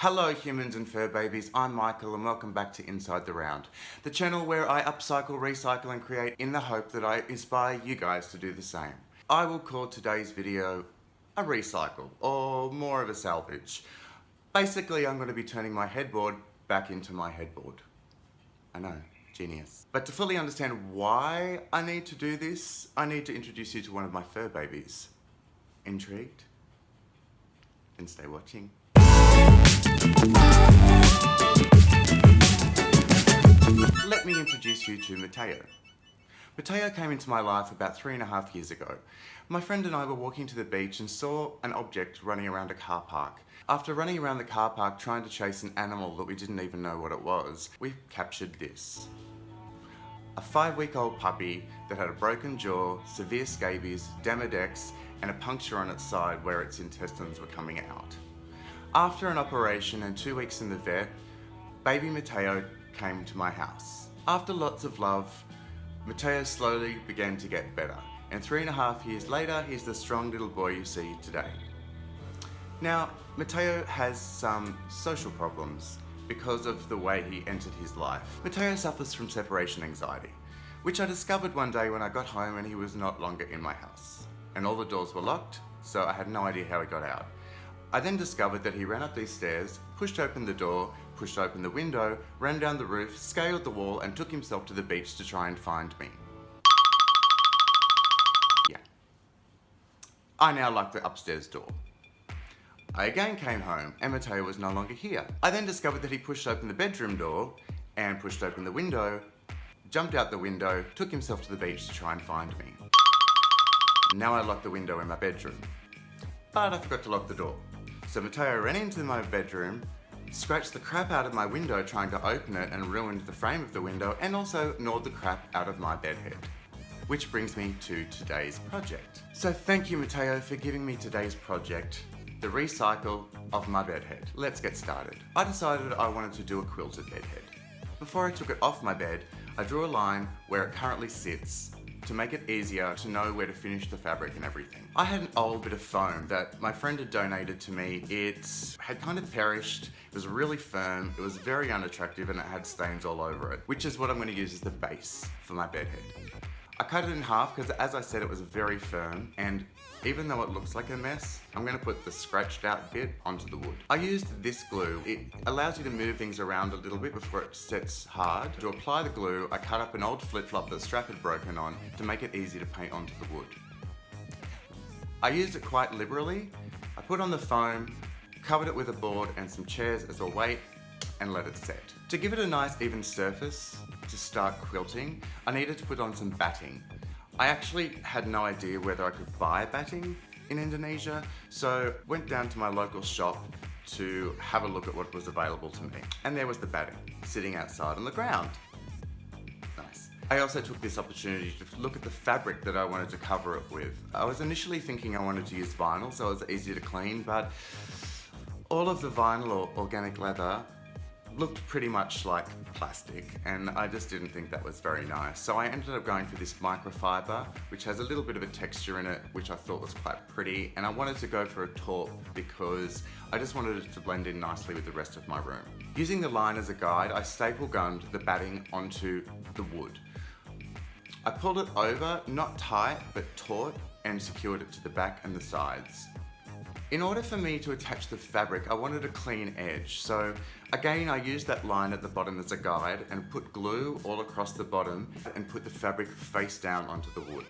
Hello humans and fur babies, I'm Michael and welcome back to Inside the Round, the channel where I upcycle, recycle and create in the hope that I inspire you guys to do the same. I will call today's video a recycle, or more of a salvage. Basically I'm going to be turning my headboard back into my headboard. I know, genius. But to fully understand why I need to do this, I need to introduce you to one of my fur babies. Intrigued? Then stay watching. Let me introduce you to Matteo. Matteo came into my life about 3.5 years ago. My friend and I were walking to the beach and saw an object running around a car park. After running around the car park trying to chase an animal that we didn't even know what it was, we captured this. A 5-week-old puppy that had a broken jaw, severe scabies, demodex, and a puncture on its side where its intestines were coming out. After an operation and 2 weeks in the vet, baby Matteo came to my house. After lots of love, Matteo slowly began to get better, and 3.5 years later, he's the strong little boy you see today. Now, Matteo has some social problems because of the way he entered his life. Matteo suffers from separation anxiety, which I discovered one day when I got home and he was not longer in my house. And all the doors were locked, so I had no idea how he got out. I then discovered that he ran up these stairs, pushed open the door, pushed open the window, ran down the roof, scaled the wall, and took himself to the beach to try and find me. Yeah. I now lock the upstairs door. I again came home, and Matteo was no longer here. I then discovered that he pushed open the bedroom door, and pushed open the window, jumped out the window, took himself to the beach to try and find me. Now I lock the window in my bedroom. But I forgot to lock the door. So Matteo ran into my bedroom, scratched the crap out of my window trying to open it and ruined the frame of the window, and also gnawed the crap out of my bedhead. Which brings me to today's project. So thank you Matteo for giving me today's project, the recycle of my bedhead. Let's get started. I decided I wanted to do a quilted bedhead. Before I took it off my bed, I drew a line where it currently sits to make it easier to know where to finish the fabric and everything. I had an old bit of foam that my friend had donated to me. It had kind of perished, it was really firm, it was very unattractive, and it had stains all over it, which is what I'm going to use as the base for my bedhead. I cut it in half because, as I said, it was very firm, and even though it looks like a mess, I'm going to put the scratched out bit onto the wood. I used this glue. It allows you to move things around a little bit before it sets hard. To apply the glue, I cut up an old flip-flop that the strap had broken on to make it easy to paint onto the wood. I used it quite liberally. I put on the foam, covered it with a board and some chairs as a weight, and let it set. To give it a nice even surface to start quilting, I needed to put on some batting. I actually had no idea whether I could buy batting in Indonesia, so went down to my local shop to have a look at what was available to me. And there was the batting, sitting outside on the ground. Nice. I also took this opportunity to look at the fabric that I wanted to cover it with. I was initially thinking I wanted to use vinyl, so it was easier to clean, but all of the vinyl or organic leather looked pretty much like plastic, and I just didn't think that was very nice. So I ended up going for this microfiber, which has a little bit of a texture in it, which I thought was quite pretty, and I wanted to go for a taupe because I just wanted it to blend in nicely with the rest of my room. Using the line as a guide, I staple gunned the batting onto the wood. I pulled it over, not tight, but taut, and secured it to the back and the sides. In order for me to attach the fabric, I wanted a clean edge, so again I used that line at the bottom as a guide and put glue all across the bottom and put the fabric face down onto the wood.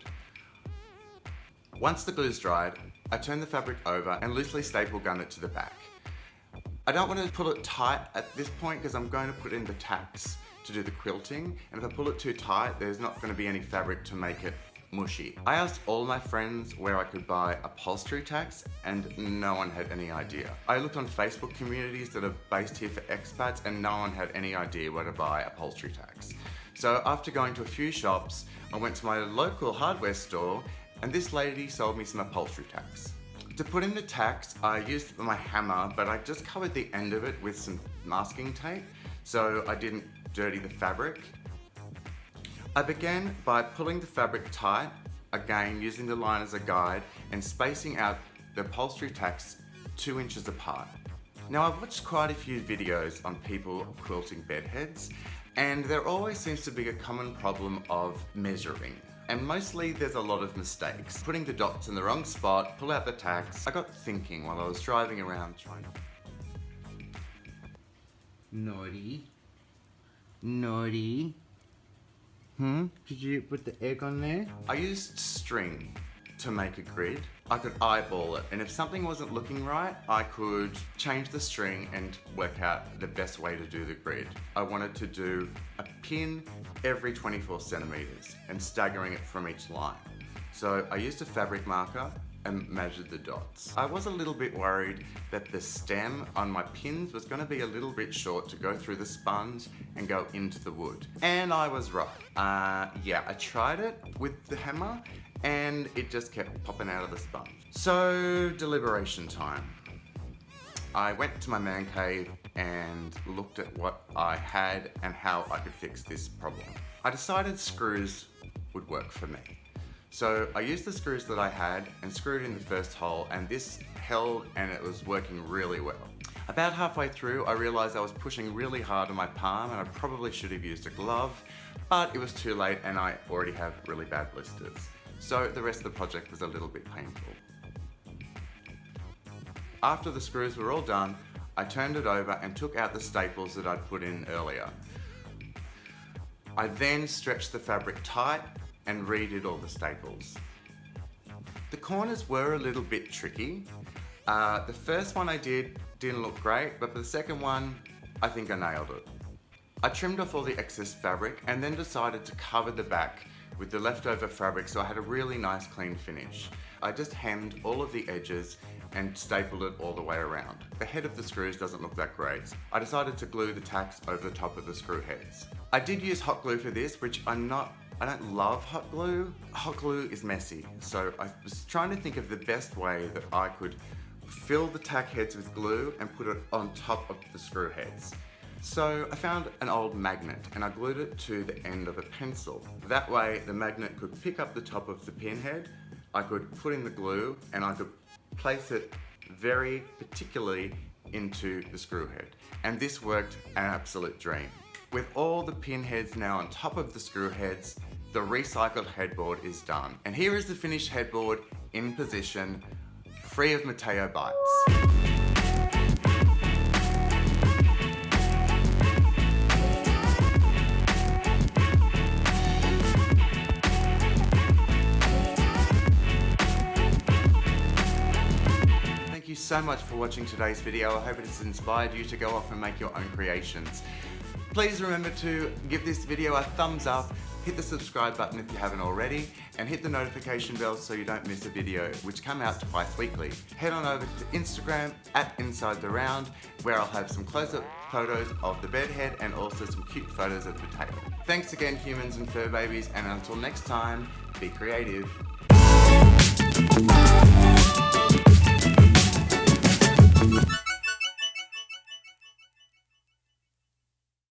Once the glue's dried, I turn the fabric over and loosely staple gun it to the back. I don't want to pull it tight at this point because I'm going to put in the tacks to do the quilting, and if I pull it too tight, there's not going to be any fabric to make it mushy. I asked all my friends where I could buy upholstery tacks and no one had any idea. I looked on Facebook communities that are based here for expats and no one had any idea where to buy upholstery tacks. So after going to a few shops, I went to my local hardware store and this lady sold me some upholstery tacks. To put in the tacks, I used my hammer, but I just covered the end of it with some masking tape so I didn't dirty the fabric. I began by pulling the fabric tight, again using the line as a guide, and spacing out the upholstery tacks 2 inches apart. Now, I've watched quite a few videos on people quilting bed heads, and there always seems to be a common problem of measuring. And mostly there's a lot of mistakes. Putting the dots in the wrong spot, pull out the tacks. I got thinking while I was driving around trying to... Naughty. Naughty. Did you put the egg on there? I used string to make a grid. I could eyeball it, and if something wasn't looking right, I could change the string and work out the best way to do the grid. I wanted to do a pin every 24 centimeters and staggering it from each line. So I used a fabric marker and measured the dots. I was a little bit worried that the stem on my pins was going to be a little bit short to go through the sponge and go into the wood. And I was right. Yeah, I tried it with the hammer and it just kept popping out of the sponge. So, deliberation time. I went to my man cave and looked at what I had and how I could fix this problem. I decided screws would work for me. So I used the screws that I had and screwed in the first hole, and this held and it was working really well. About halfway through, I realized I was pushing really hard on my palm and I probably should have used a glove, but it was too late and I already have really bad blisters. So the rest of the project was a little bit painful. After the screws were all done, I turned it over and took out the staples that I'd put in earlier. I then stretched the fabric tight and redid all the staples. The corners were a little bit tricky. The first one I did didn't look great, but for the second one, I think I nailed it. I trimmed off all the excess fabric and then decided to cover the back with the leftover fabric so I had a really nice clean finish. I just hemmed all of the edges and stapled it all the way around. The head of the screws doesn't look that great. I decided to glue the tacks over the top of the screw heads. I did use hot glue for this, which I don't love hot glue. Hot glue is messy, so I was trying to think of the best way that I could fill the tack heads with glue and put it on top of the screw heads. So I found an old magnet and I glued it to the end of a pencil. That way the magnet could pick up the top of the pin head, I could put in the glue and I could place it very particularly into the screw head. And this worked an absolute dream. With all the pin heads now on top of the screw heads, the recycled headboard is done. And here is the finished headboard in position, free of Matteo bites. Thank you so much for watching today's video. I hope it has inspired you to go off and make your own creations. Please remember to give this video a thumbs up, hit the subscribe button if you haven't already, and hit the notification bell so you don't miss a video, which come out twice weekly. Head on over to Instagram @InsideTheRound, where I'll have some close-up photos of the bed head and also some cute photos of Matteo. Thanks again, humans and fur babies, and until next time, be creative.